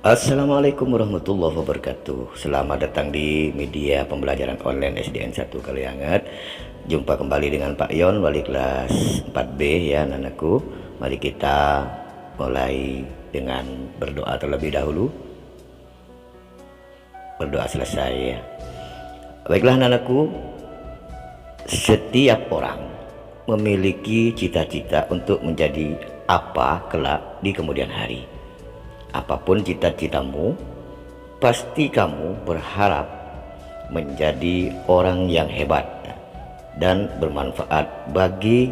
Assalamualaikum warahmatullahi wabarakatuh. Selamat datang di media pembelajaran online SDN 1 Kalianget. Jumpa kembali dengan Pak Yon, wali kelas 4B ya anakku. Mari kita mulai dengan berdoa terlebih dahulu. Berdoa selesai ya. Baiklah anakku, setiap orang memiliki cita-cita untuk menjadi apa kelak di kemudian hari. Apapun cita-citamu, pasti kamu berharap menjadi orang yang hebat dan bermanfaat bagi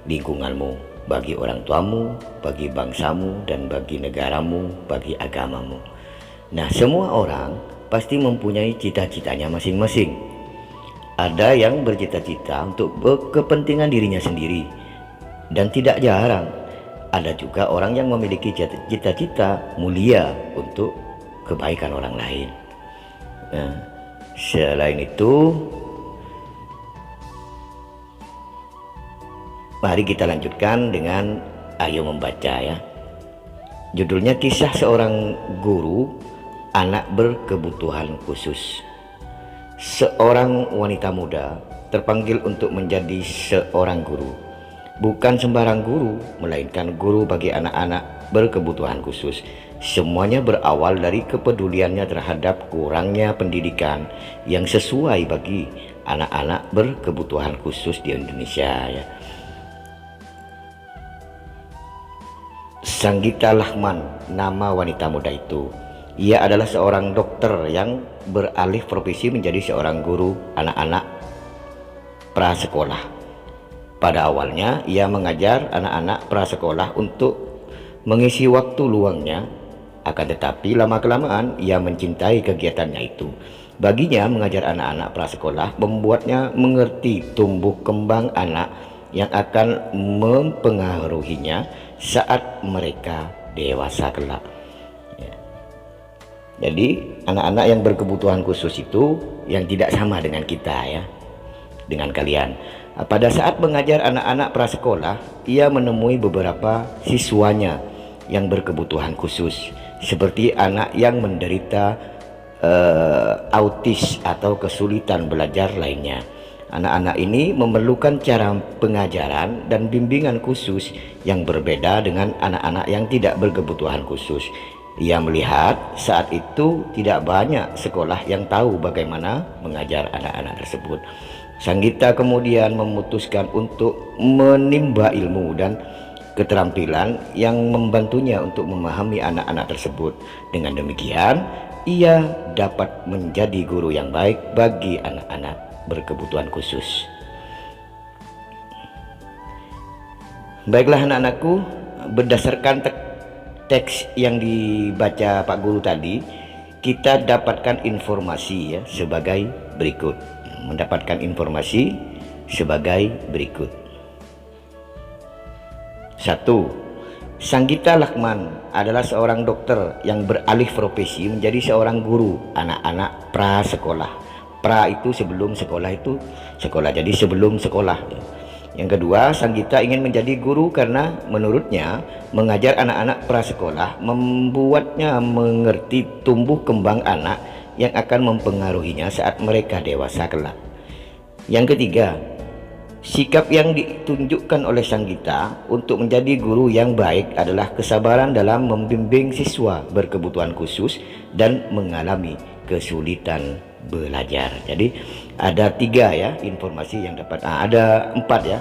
lingkunganmu, bagi orang tuamu, bagi bangsamu, dan bagi negaramu, bagi agamamu. Nah, semua orang pasti mempunyai cita-citanya masing-masing. Ada yang bercita-cita untuk kepentingan dirinya sendiri, dan tidak jarang ada juga orang yang memiliki cita-cita mulia untuk kebaikan orang lain. Nah, selain itu, mari kita lanjutkan dengan ayo membaca ya. Judulnya kisah seorang guru anak berkebutuhan khusus. Seorang wanita muda terpanggil untuk menjadi seorang guru. Bukan sembarang guru, melainkan guru bagi anak-anak berkebutuhan khusus. Semuanya berawal dari kepeduliannya terhadap kurangnya pendidikan yang sesuai bagi anak-anak berkebutuhan khusus di Indonesia ya. Sanggita Lahman nama wanita muda itu. Ia adalah seorang dokter yang beralih profesi menjadi seorang guru anak-anak prasekolah. Pada awalnya ia mengajar anak-anak prasekolah untuk mengisi waktu luangnya, akan tetapi lama-kelamaan ia mencintai kegiatannya itu. Baginya mengajar anak-anak prasekolah membuatnya mengerti tumbuh kembang anak yang akan mempengaruhinya saat mereka dewasa kelak. Jadi anak-anak yang berkebutuhan khusus itu yang tidak sama dengan kita ya, dengan kalian. Pada saat mengajar anak-anak prasekolah, ia menemui beberapa siswanya yang berkebutuhan khusus, seperti anak yang menderita autis atau kesulitan belajar lainnya. Anak-anak ini memerlukan cara pengajaran dan bimbingan khusus yang berbeda dengan anak-anak yang tidak berkebutuhan khusus. Ia melihat saat itu tidak banyak sekolah yang tahu bagaimana mengajar anak-anak tersebut. Sanggita kemudian memutuskan untuk menimba ilmu dan keterampilan yang membantunya untuk memahami anak-anak tersebut. Dengan demikian, ia dapat menjadi guru yang baik bagi anak-anak berkebutuhan khusus. Baiklah anak-anakku, berdasarkan teks yang dibaca Pak Guru tadi, kita dapatkan informasi ya sebagai berikut. Mendapatkan informasi sebagai berikut. 1. Sanggita Lahman adalah seorang dokter yang beralih profesi menjadi seorang guru anak-anak prasekolah. Pra itu sebelum sekolah, itu sekolah, jadi sebelum sekolah. Yang kedua, Sanggita ingin menjadi guru karena menurutnya mengajar anak-anak prasekolah membuatnya mengerti tumbuh kembang anak yang akan mempengaruhinya saat mereka dewasa kelak. Yang ketiga, sikap yang ditunjukkan oleh Sanggita untuk menjadi guru yang baik adalah kesabaran dalam membimbing siswa berkebutuhan khusus dan mengalami kesulitan belajar. Jadi ada 3 ya informasi yang dapat, ada 4 ya.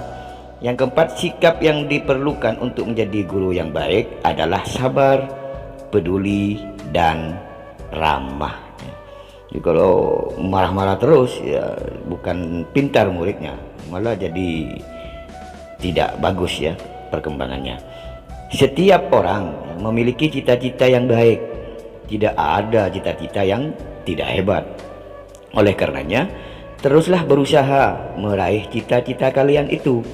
Yang keempat, sikap yang diperlukan untuk menjadi guru yang baik adalah sabar, peduli, dan ramah. Jadi kalau marah-marah terus ya bukan pintar muridnya, malah jadi tidak bagus ya perkembangannya. Setiap orang memiliki cita-cita yang baik, tidak ada cita-cita yang tidak hebat. Oleh karenanya, teruslah berusaha meraih cita-cita kalian itu.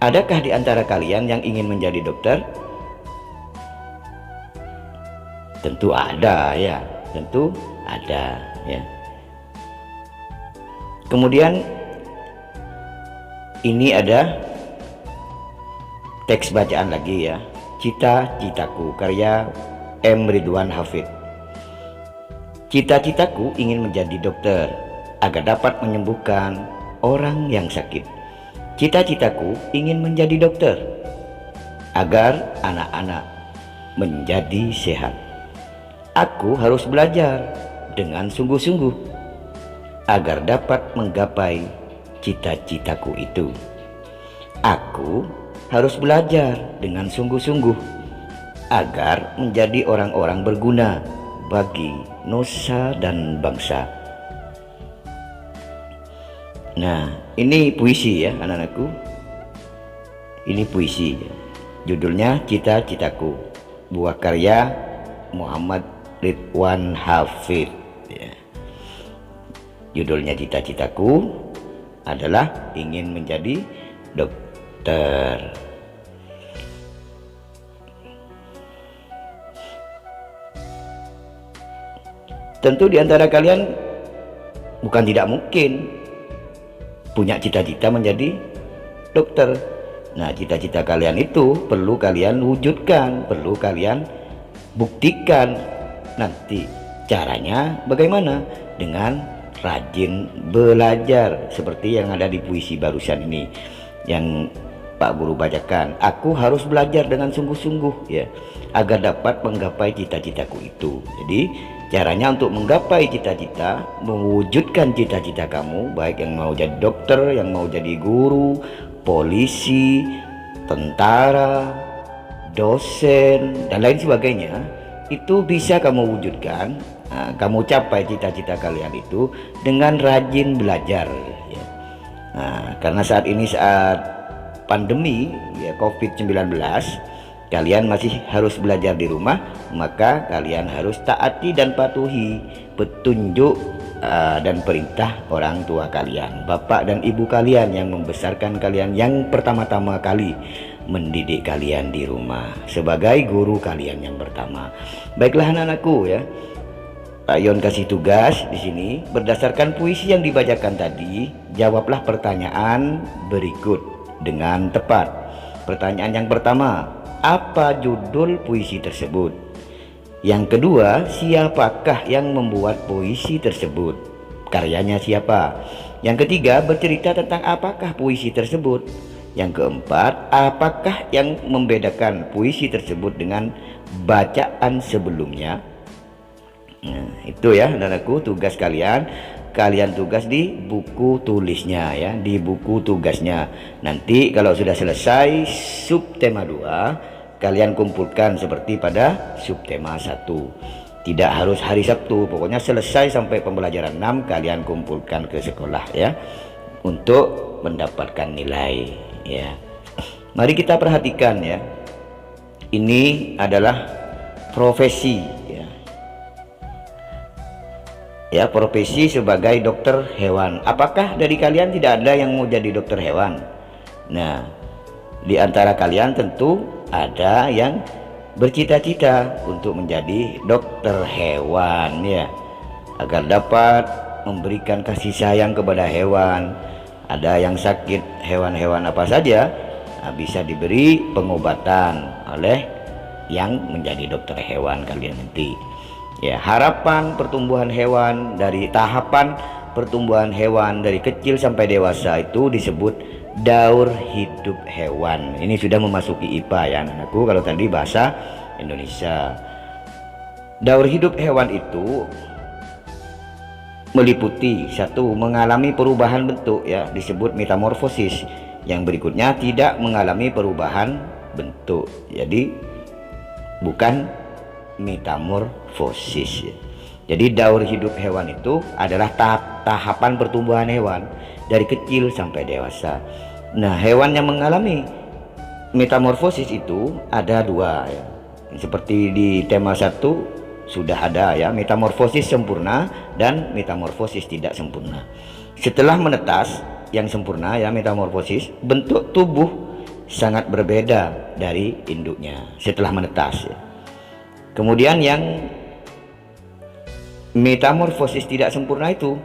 Adakah di antara kalian yang ingin menjadi dokter? Tentu ada ya, tentu ada ya. Kemudian ini ada teks bacaan lagi ya. Cita-citaku, karya M. Ridwan Hafid. Cita-citaku ingin menjadi dokter agar dapat menyembuhkan orang yang sakit. Cita-citaku ingin menjadi dokter agar anak-anak menjadi sehat. Aku harus belajar dengan sungguh-sungguh agar dapat menggapai cita-citaku itu. Aku harus belajar dengan sungguh-sungguh agar menjadi orang-orang berguna bagi nusa dan bangsa. Nah, ini puisi ya anak-anakku. Ini puisi. Judulnya Cita-citaku. Buah karya Muhammad Ridwan Hafid ya. Judulnya Cita-citaku adalah ingin menjadi dokter. Tentu di antara kalian bukan tidak mungkin punya cita-cita menjadi dokter. Nah, cita-cita kalian itu perlu kalian wujudkan, perlu kalian buktikan. Nanti caranya bagaimana? Dengan rajin belajar seperti yang ada di puisi barusan ini yang Pak Guru bacakan. Aku harus belajar dengan sungguh-sungguh ya agar dapat menggapai cita-citaku itu. Jadi caranya untuk menggapai cita-cita, mewujudkan cita-cita kamu, baik yang mau jadi dokter, yang mau jadi guru, polisi, tentara, dosen, dan lain sebagainya, itu bisa kamu wujudkan. Nah, kamu capai cita-cita kalian itu dengan rajin belajar ya. Nah, karena saat ini saat pandemi ya COVID-19, kalian masih harus belajar di rumah, maka kalian harus taati dan patuhi petunjuk dan perintah orang tua kalian, bapak dan ibu kalian yang membesarkan kalian, yang pertama-tama kali mendidik kalian di rumah sebagai guru kalian yang pertama. Baiklah anak-anakku ya, Pak Yon kasih tugas di sini berdasarkan puisi yang dibacakan tadi. Jawablah pertanyaan berikut dengan tepat. Pertanyaan yang pertama, apa judul puisi tersebut? Yang kedua, siapakah yang membuat puisi tersebut? Karyanya siapa? Yang ketiga, bercerita tentang apakah puisi tersebut? Yang keempat, apakah yang membedakan puisi tersebut dengan bacaan sebelumnya? Nah, itu ya anak-anakku tugas kalian. Kalian tugas di buku tulisnya ya, di buku tugasnya. Nanti kalau sudah selesai subtema 2, kalian kumpulkan seperti pada subtema 1. Tidak harus hari Sabtu, pokoknya selesai sampai pembelajaran 6 kalian kumpulkan ke sekolah ya untuk mendapatkan nilai ya. Mari kita perhatikan ya. Ini adalah profesi ya, profesi sebagai dokter hewan. Apakah dari kalian tidak ada yang mau jadi dokter hewan? Nah, di antara kalian tentu ada yang bercita-cita untuk menjadi dokter hewan ya, agar dapat memberikan kasih sayang kepada hewan. Ada yang sakit, hewan-hewan apa saja, nah, bisa diberi pengobatan oleh yang menjadi dokter hewan kalian nanti. Ya, harapan pertumbuhan hewan, dari tahapan pertumbuhan hewan dari kecil sampai dewasa itu disebut daur hidup hewan. Ini sudah memasuki IPA ya anakku, kalau tadi bahasa Indonesia. Daur hidup hewan itu meliputi satu, mengalami perubahan bentuk ya, disebut metamorfosis. Yang berikutnya tidak mengalami perubahan bentuk, jadi bukan metamorfosis ya. Jadi daur hidup hewan itu adalah tahapan pertumbuhan hewan dari kecil sampai dewasa. Nah, hewan yang mengalami metamorfosis itu ada dua ya. Seperti di tema 1 sudah ada ya, metamorfosis sempurna dan metamorfosis tidak sempurna. Setelah menetas yang sempurna ya, metamorfosis, bentuk tubuh sangat berbeda dari induknya setelah menetas ya. Kemudian yang metamorfosis tidak sempurna itu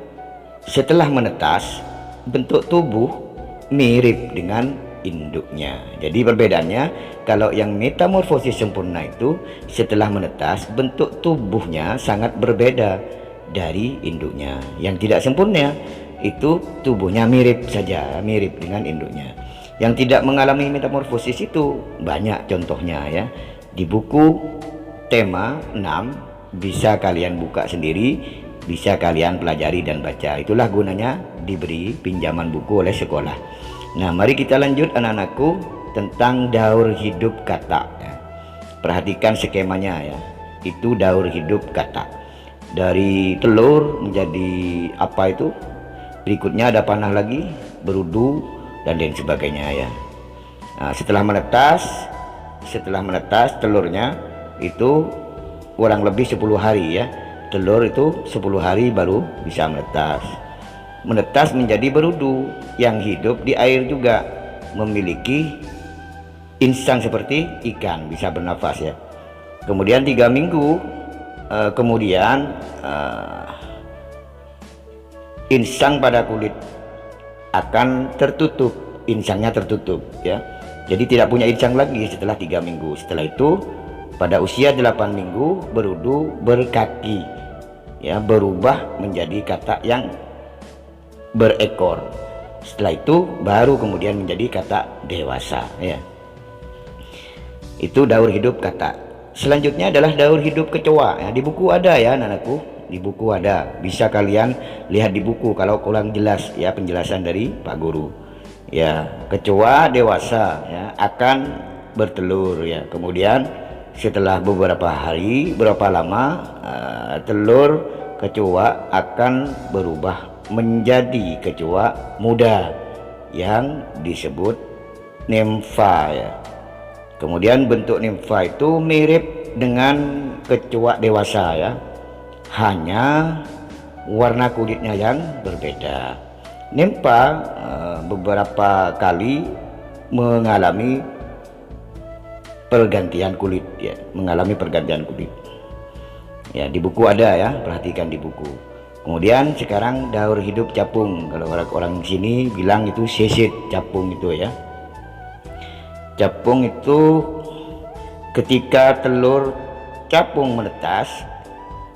setelah menetas, bentuk tubuh mirip dengan induknya. Jadi perbedaannya, kalau yang metamorfosis sempurna itu setelah menetas bentuk tubuhnya sangat berbeda dari induknya. Yang tidak sempurna itu tubuhnya mirip saja, mirip dengan induknya. Yang tidak mengalami metamorfosis itu banyak contohnya ya. Di buku tema 6 bisa kalian buka sendiri, bisa kalian pelajari dan baca. Itulah gunanya diberi pinjaman buku oleh sekolah. Nah, mari kita lanjut anak-anakku tentang daur hidup kata ya. Perhatikan skemanya ya. Itu daur hidup kata. Dari telur menjadi apa itu? Berikutnya ada panah lagi, berudu dan lain sebagainya ya. Nah, setelah menetas telurnya itu kurang lebih 10 hari ya. Telur itu 10 hari baru bisa menetas menjadi berudu yang hidup di air juga, memiliki insang seperti ikan, bisa bernafas ya. Kemudian 3 minggu kemudian insang pada kulit akan tertutup, insangnya tertutup ya. Jadi tidak punya insang lagi setelah 3 minggu. Setelah itu pada usia 8 minggu berudu berkaki ya, berubah menjadi kata yang berekor. Setelah itu baru kemudian menjadi kata dewasa ya. Itu daur hidup kata. Selanjutnya adalah daur hidup kecoa ya. Di buku ada ya anak-anakku, di buku ada, bisa kalian lihat di buku kalau kurang jelas ya penjelasan dari Pak Guru ya. Kecoa dewasa ya akan bertelur ya. Kemudian setelah beberapa hari, berapa lama telur kecoa akan berubah menjadi kecoa muda yang disebut nimfa ya. Kemudian bentuk nimfa itu mirip dengan kecoa dewasa ya, hanya warna kulitnya yang berbeda. Nimfa beberapa kali mengalami pergantian kulit ya, mengalami pergantian kulit ya. Di buku ada ya, perhatikan di buku. Kemudian sekarang daur hidup capung. Kalau orang sini bilang itu seset capung itu ya. Capung itu ketika telur capung menetas,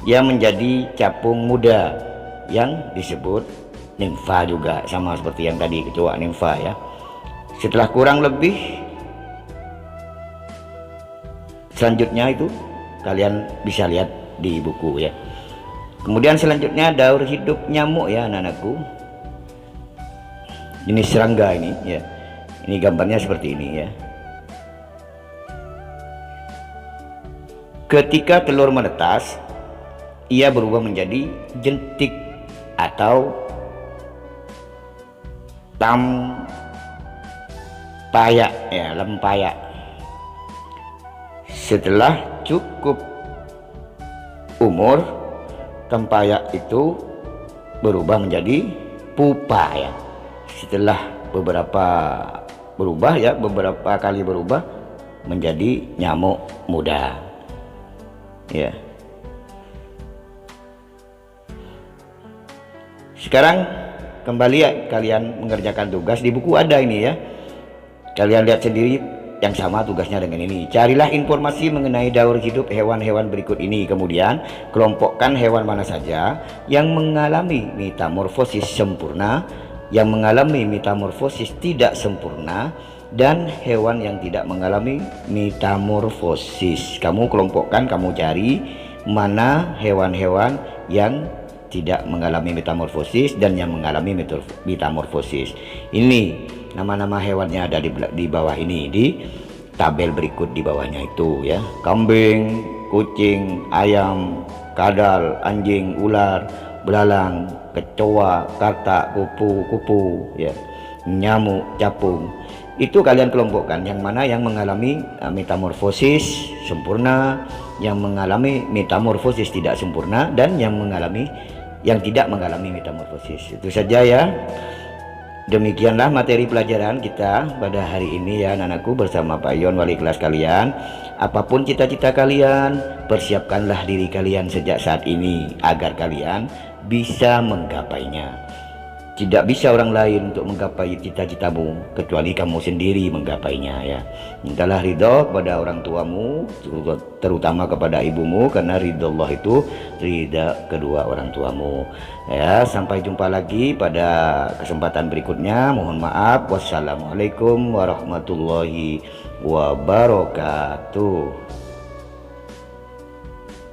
ia menjadi capung muda yang disebut nimfa juga, sama seperti yang tadi kecoa nimfa ya. Setelah kurang lebih selanjutnya itu kalian bisa lihat di buku ya. Kemudian selanjutnya daur hidup nyamuk ya anak-anakku. Ini serangga ini ya. Ini gambarnya seperti ini ya. Ketika telur menetas, ia berubah menjadi jentik atau tampayak ya, lempayak. Setelah cukup umur, tempayak itu berubah menjadi pupa ya. Setelah beberapa kali berubah menjadi nyamuk muda ya. Sekarang kembali ya, kalian mengerjakan tugas di buku ada ini ya. Kalian lihat sendiri yang sama tugasnya dengan ini. Carilah informasi mengenai daur hidup hewan-hewan berikut ini. Kemudian kelompokkan hewan mana saja yang mengalami metamorfosis sempurna, yang mengalami metamorfosis tidak sempurna, dan hewan yang tidak mengalami metamorfosis. Kamu kelompokkan, kamu cari mana hewan-hewan yang tidak mengalami metamorfosis dan yang mengalami metamorfosis. Ini nama-nama hewannya ada di bawah ini, di tabel berikut di bawahnya itu ya. Kambing, kucing, ayam, kadal, anjing, ular, belalang, kecoa, katak, kupu-kupu ya, nyamuk, capung. Itu kalian kelompokkan yang mana yang mengalami metamorfosis sempurna, yang mengalami metamorfosis tidak sempurna, dan yang tidak mengalami metamorfosis. Itu saja ya. Demikianlah materi pelajaran kita pada hari ini ya anak-anakku, bersama Pak Yon wali kelas kalian. Apapun cita-cita kalian, persiapkanlah diri kalian sejak saat ini agar kalian bisa menggapainya. Tidak bisa orang lain untuk menggapai cita-citamu kecuali kamu sendiri menggapainya ya. Mintalah ridho kepada orang tuamu, terutama kepada ibumu, karena ridho Allah itu ridha kedua orang tuamu. Ya, sampai jumpa lagi pada kesempatan berikutnya. Mohon maaf. Wassalamualaikum warahmatullahi wabarakatuh.